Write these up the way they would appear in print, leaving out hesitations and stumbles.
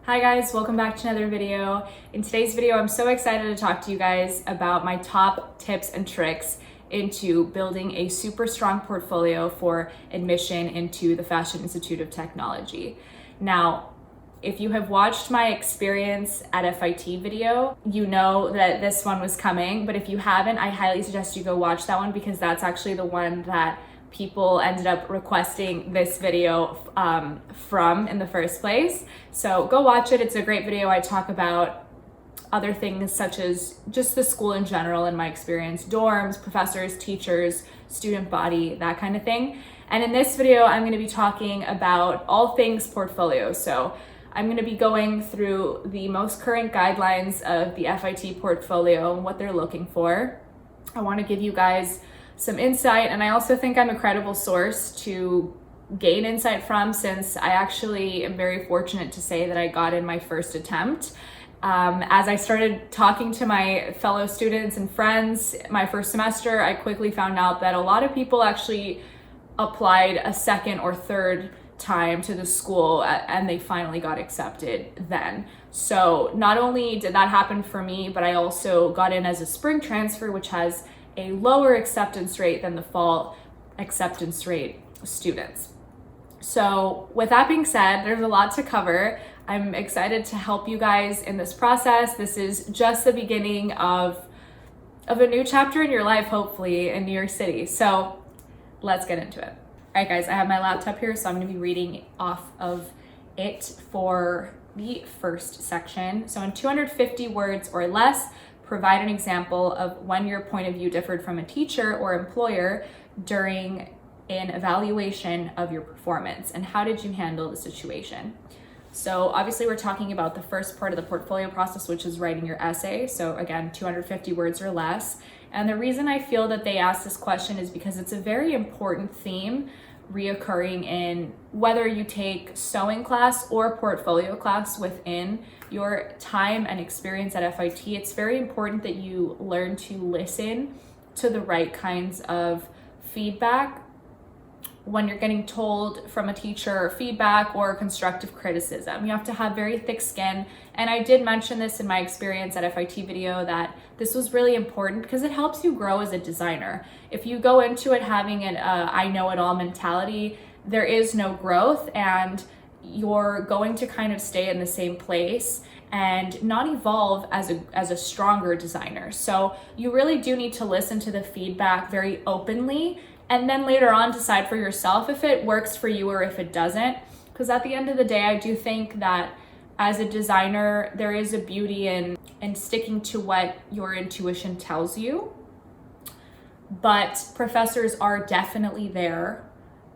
Hi guys, welcome back to another video. In today's video, I'm so excited to talk to you guys about my top tips and tricks into building a super strong portfolio for admission into the Fashion Institute of Technology. Now, if you have watched my experience at FIT video, you know that this one was coming, but if you haven't, I highly suggest you go watch that one because that's actually the one that people ended up requesting this video from in the first place. So go watch it. It's a great video. I talk about other things such as just the school in general and my experience, dorms, professors, teachers, student body, that kind of thing. And in this video, I'm going to be talking about all things portfolio. So I'm going to be going through the most current guidelines of the FIT portfolio and what they're looking for. I want to give you guys some insight, and I also think I'm a credible source to gain insight from, since I actually am very fortunate to say that I got in my first attempt. As I started talking to my fellow students and friends my first semester, I quickly found out that a lot of people actually applied a second or third time to the school and they finally got accepted then. So not only did that happen for me, but I also got in as a spring transfer, which has a lower acceptance rate than the fall acceptance rate students. So with that being said, there's a lot to cover. I'm excited to help you guys in this process. This is just the beginning of a new chapter in your life, hopefully, in New York City. So let's get into it. All right, guys, I have my laptop here, so I'm gonna be reading off of it for the first section. So in 250 words or less, provide an example of when your point of view differed from a teacher or employer during an evaluation of your performance, and how did you handle the situation? So obviously we're talking about the first part of the portfolio process, which is writing your essay. So again, 250 words or less. And the reason I feel that they asked this question is because it's a very important theme reoccurring in whether you take sewing class or portfolio class within your time and experience at FIT. It's very important that you learn to listen to the right kinds of feedback when you're getting told from a teacher feedback or constructive criticism. You have to have very thick skin. And I did mention this in my experience at FIT video that this was really important because it helps you grow as a designer. If you go into it having an I know it all mentality, there is no growth and you're going to kind of stay in the same place and not evolve as a stronger designer. So you really do need to listen to the feedback very openly, and then later on decide for yourself if it works for you or if it doesn't. Because at the end of the day, I do think that as a designer, there is a beauty in sticking to what your intuition tells you. But professors are definitely there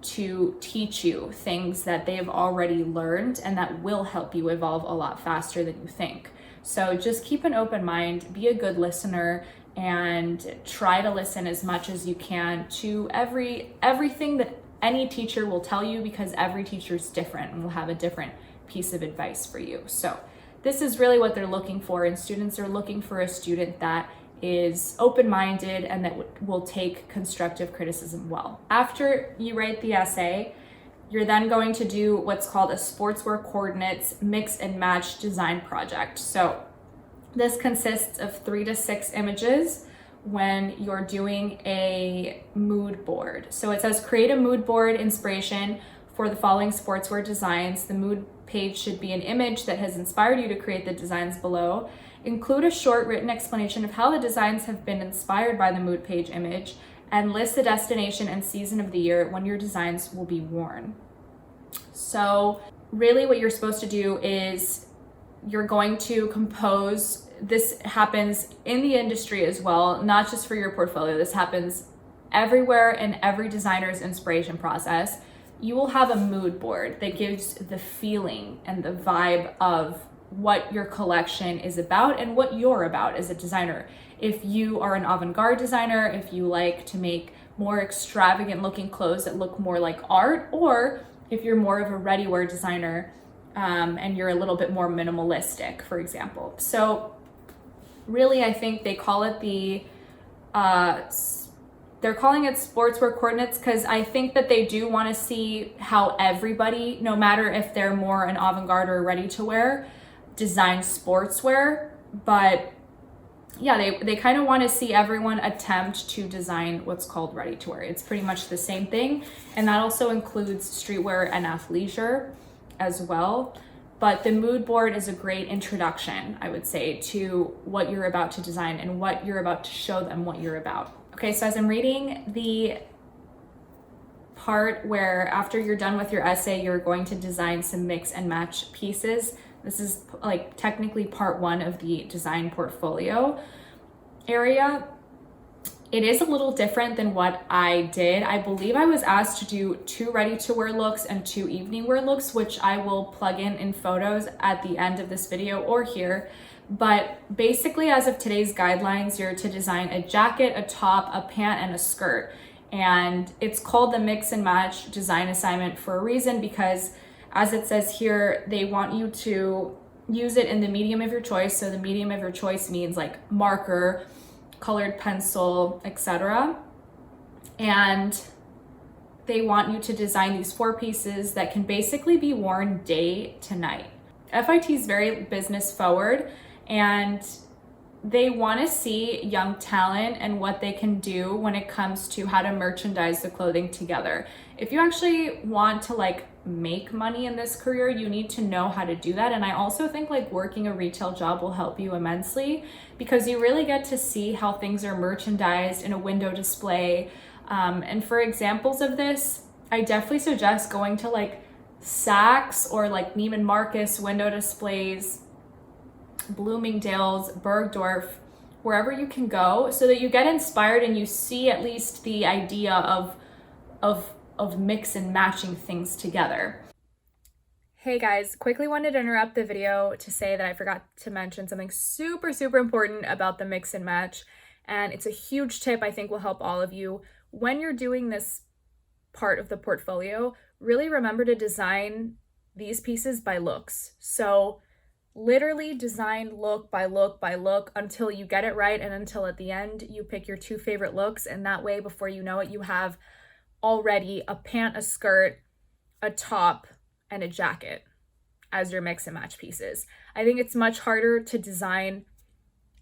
to teach you things that they have already learned and that will help you evolve a lot faster than you think. So just keep an open mind, be a good listener, and try to listen as much as you can to everything that any teacher will tell you, because every teacher is different and will have a different piece of advice for you. So this is really what they're looking for, and students are looking for a student that is open-minded and that will take constructive criticism well. After you write the essay, you're then going to do what's called a sportswear coordinates mix and match design project. So this consists of 3 to 6 images when you're doing a mood board. So it says create a mood board inspiration for the following sportswear designs. The mood page should be an image that has inspired you to create the designs below. Include a short written explanation of how the designs have been inspired by the mood page image, and list the destination and season of the year when your designs will be worn. So really what you're supposed to do is you're going to compose. This happens in the industry as well, not just for your portfolio. This happens everywhere in every designer's inspiration process. You will have a mood board that gives the feeling and the vibe of what your collection is about and what you're about as a designer. If you are an avant-garde designer, if you like to make more extravagant looking clothes that look more like art, or if you're more of a ready-wear designer and you're a little bit more minimalistic, for example. So really, I think they call it they're calling it sportswear coordinates because I think that they do want to see how everybody, no matter if they're more an avant-garde or ready to wear, design sportswear, but yeah, they kind of want to see everyone attempt to design what's called ready to wear. It's pretty much the same thing, and that also includes streetwear and athleisure as well. But the mood board is a great introduction, I would say, to what you're about to design and what you're about to show them what you're about. Okay, so as I'm reading the part where after you're done with your essay, you're going to design some mix and match pieces. This is like technically part 1 of the design portfolio area. It is a little different than what I did. I believe I was asked to do 2 ready to wear looks and 2 evening wear looks, which I will plug in photos at the end of this video or here. But basically, as of today's guidelines, you're to design a jacket, a top, a pant, and a skirt. And it's called the mix and match design assignment for a reason, because as it says here, they want you to use it in the medium of your choice. So the medium of your choice means like marker, colored pencil, etc. And they want you to design these 4 pieces that can basically be worn day to night. FIT is very business forward, and they want to see young talent and what they can do when it comes to how to merchandise the clothing together. If you actually want to like make money in this career, you need to know how to do that. And I also think like working a retail job will help you immensely, because you really get to see how things are merchandised in a window display. And for examples of this, I definitely suggest going to like Saks or like Neiman Marcus window displays, Bloomingdale's, Bergdorf, wherever you can go, so that you get inspired and you see at least the idea of mix and matching things together. Hey guys, quickly wanted to interrupt the video to say that I forgot to mention something super important about the mix and match, and it's a huge tip I think will help all of you. When you're doing this part of the portfolio, really remember to design these pieces by looks. So literally design look by look by look until you get it right, and until at the end you pick your 2 favorite looks, and that way before you know it you have already a pant, a skirt, a top, and a jacket as your mix and match pieces. I think it's much harder to design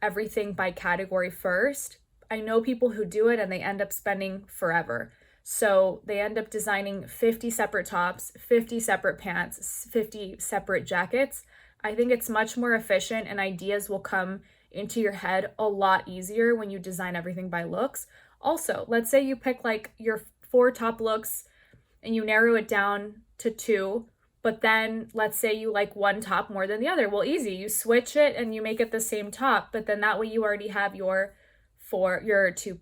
everything by category first. I know people who do it and they end up spending forever. So they end up designing 50 separate tops, 50 separate pants, 50 separate jackets. I think it's much more efficient, and ideas will come into your head a lot easier when you design everything by looks. Also, let's say you pick like your 4 top looks and you narrow it down to 2, but then let's say you like one top more than the other. Well, easy, you switch it and you make it the same top, but then that way you already have your 2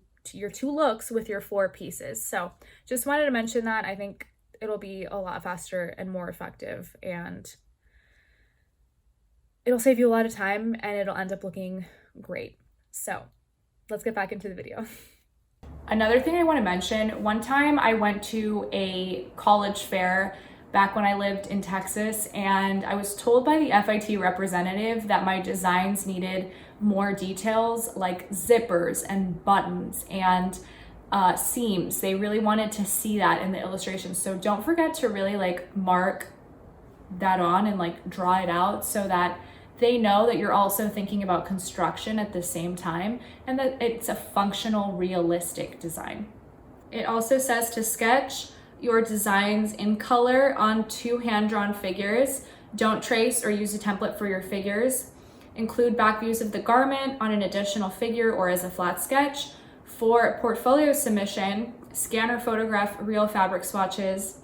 looks with your 4 pieces. So just wanted to mention that. I think it'll be a lot faster and more effective, and it'll save you a lot of time, and it'll end up looking great. So let's get back into the video. Another thing I want to mention, one time I went to a college fair back when I lived in Texas, and I was told by the FIT representative that my designs needed more details like zippers and buttons and seams. They really wanted to see that in the illustration. So don't forget to really like mark that on and like draw it out so that they know that you're also thinking about construction at the same time, and that it's a functional, realistic design. It also says to sketch your designs in color on 2 hand-drawn figures. Don't trace or use a template for your figures. Include back views of the garment on an additional figure or as a flat sketch. For portfolio submission, scan or photograph real fabric swatches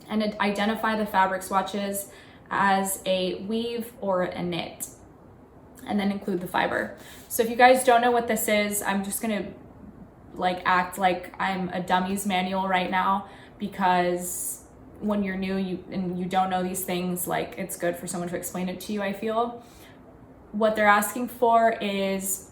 and identify the fabric swatches as a weave or a knit, and then include the fiber. So if you guys don't know what this is, I'm just gonna like act like I'm a dummies manual right now, because when you're new and you don't know these things, like it's good for someone to explain it to you, I feel. What they're asking for is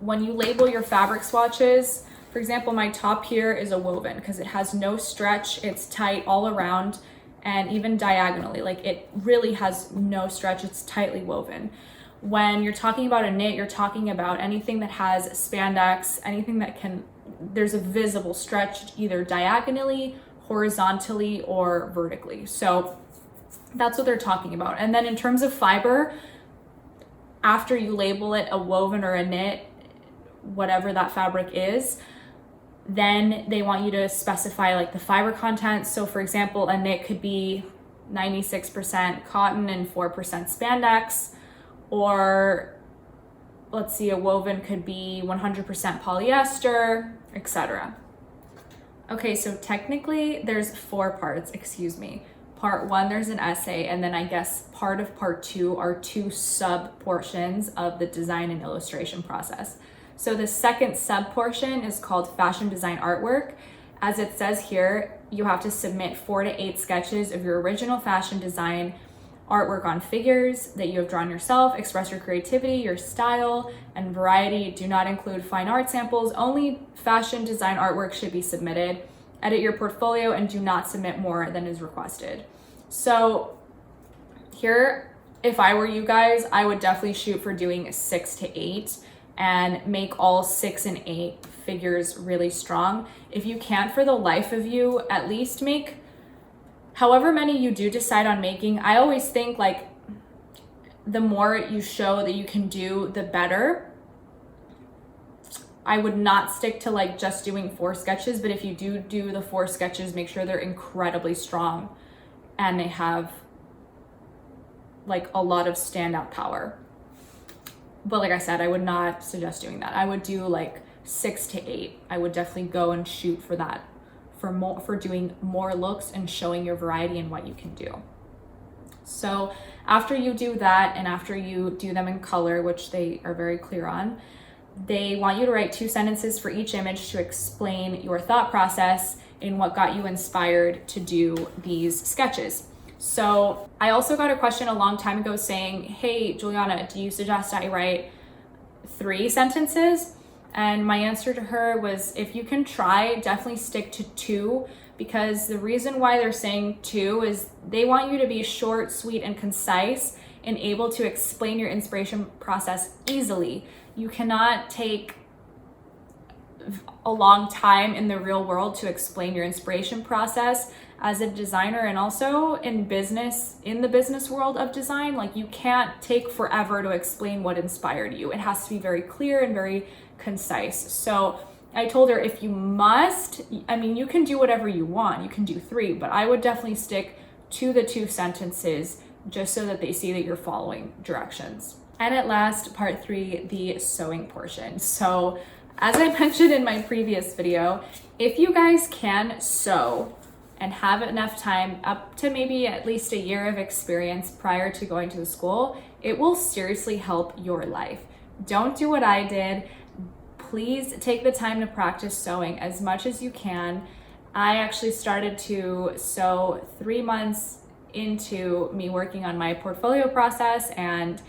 when you label your fabric swatches, for example, my top here is a woven because it has no stretch, it's tight all around and even diagonally, like it really has no stretch, it's tightly woven. When you're talking about a knit, you're talking about anything that has spandex, anything that there's a visible stretch either diagonally, horizontally, or vertically. So That's what they're talking about. And then in terms of fiber, after you label it a woven or a knit, whatever that fabric is, then they want you to specify like the fiber content. So for example, a knit could be 96% cotton and 4% spandex, or let's see, a woven could be 100% polyester, etc. Okay, so technically there's 4 parts, excuse me. Part 1, there's an essay, and then I guess part of part 2 are 2 sub portions of the design and illustration process. So the second sub portion is called fashion design artwork. As it says here, you have to submit 4 to 8 sketches of your original fashion design artwork on figures that you have drawn yourself. Express your creativity, your style, and variety. Do not include fine art samples. Only fashion design artwork should be submitted. Edit your portfolio and do not submit more than is requested. So here, if I were you guys, I would definitely shoot for doing 6 to 8 and make all 6 and 8 figures really strong. If you can't for the life of you, at least make however many you do decide on making. I always think like the more you show that you can do, the better. I would not stick to like just doing 4 sketches, but if you do the 4 sketches, make sure they're incredibly strong and they have like a lot of standout power. But like I said, I would not suggest doing that. I would do like 6 to 8. I would definitely go and shoot for that, for doing more looks and showing your variety and what you can do. So after you do that, and after you do them in color, which they are very clear on, they want you to write 2 sentences for each image to explain your thought process in what got you inspired to do these sketches. So I also got a question a long time ago saying, hey, Juliana, do you suggest I write 3 sentences? And my answer to her was, if you can try, definitely stick to 2, because the reason why they're saying 2 is they want you to be short, sweet, and concise and able to explain your inspiration process easily. You cannot take a long time in the real world to explain your inspiration process as a designer, and also in the business world of design. Like, you can't take forever to explain what inspired you. It has to be very clear and very concise. So I told her, if you must, I mean, you can do whatever you want. You can do 3, but I would definitely stick to the 2 sentences just so that they see that you're following directions. And at last, part 3, the sewing portion. So as I mentioned in my previous video, if you guys can sew and have enough time, up to maybe at least a year of experience prior to going to the school, it will seriously help your life. Don't do what I did. Please take the time to practice sewing as much as you can. I actually started to sew 3 months into me working on my portfolio process, and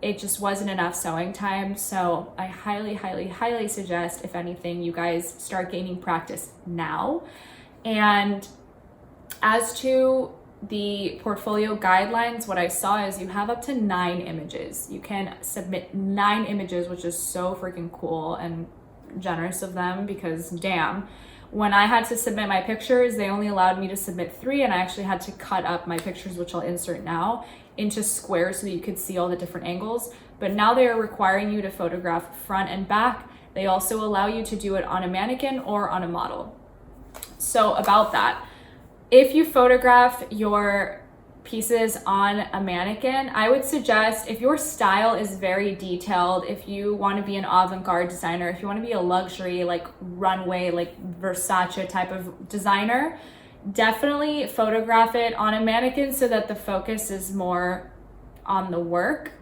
it just wasn't enough sewing time. So I highly, highly, highly suggest, if anything, you guys start gaining practice now. And as to the portfolio guidelines, what I saw is you have up to 9 images. You can submit 9 images, which is so freaking cool and generous of them, because damn, when I had to submit my pictures, they only allowed me to submit 3, and I actually had to cut up my pictures, which I'll insert now, into squares so that you could see all the different angles. But now they are requiring you to photograph front and back. They also allow you to do it on a mannequin or on a model. So about that, if you photograph your pieces on a mannequin, I would suggest, if your style is very detailed, if you want to be an avant-garde designer, if you want to be a luxury, like runway, like Versace type of designer, definitely photograph it on a mannequin so that the focus is more on the work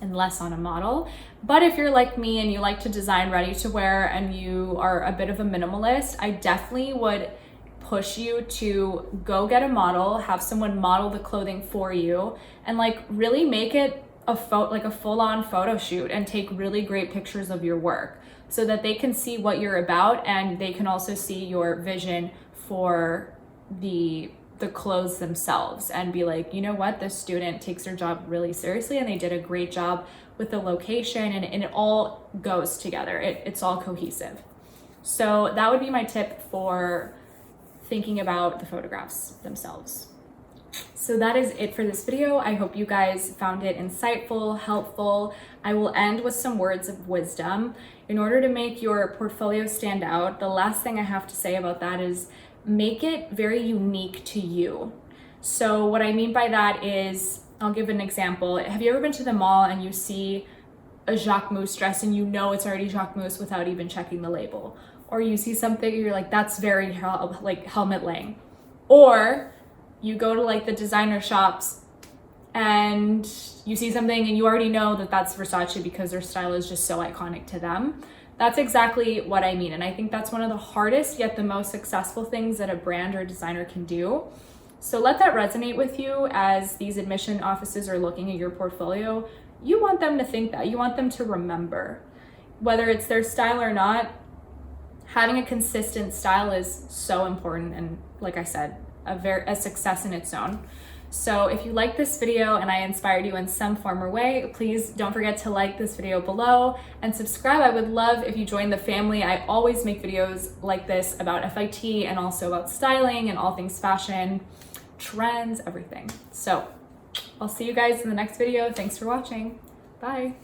and less on a model. But if you're like me and you like to design ready to wear and you are a bit of a minimalist, I definitely would push you to go get a model, have someone model the clothing for you, and like really make it like a full-on photo shoot and take really great pictures of your work so that they can see what you're about, and they can also see your vision for the clothes themselves and be like, you know what, this student takes their job really seriously and they did a great job with the location, and it all goes together. It's all cohesive. So that would be my tip for thinking about the photographs themselves. So that is it for this video. I hope you guys found it insightful, helpful. I will end with some words of wisdom. In order to make your portfolio stand out, the last thing I have to say about that is make it very unique to you. So what I mean by that is, I'll give an example. Have you ever been to the mall and you see a Jacquemus dress and you know it's already Jacquemus without even checking the label? Or you see something and you're like, that's very like Helmut Lang. Or you go to like the designer shops and you see something and you already know that that's Versace because their style is just so iconic to them. That's exactly what I mean. And I think that's one of the hardest yet the most successful things that a brand or designer can do. So let that resonate with you as these admission offices are looking at your portfolio. You want them to think that. You want them to remember. Whether it's their style or not, having a consistent style is so important. And like I said, a success in its own. So if you like this video and I inspired you in some form or way, please don't forget to like this video below and subscribe. I would love if you join the family. I always make videos like this about FIT and also about styling and all things fashion, trends, everything. So I'll see you guys in the next video. Thanks for watching. Bye.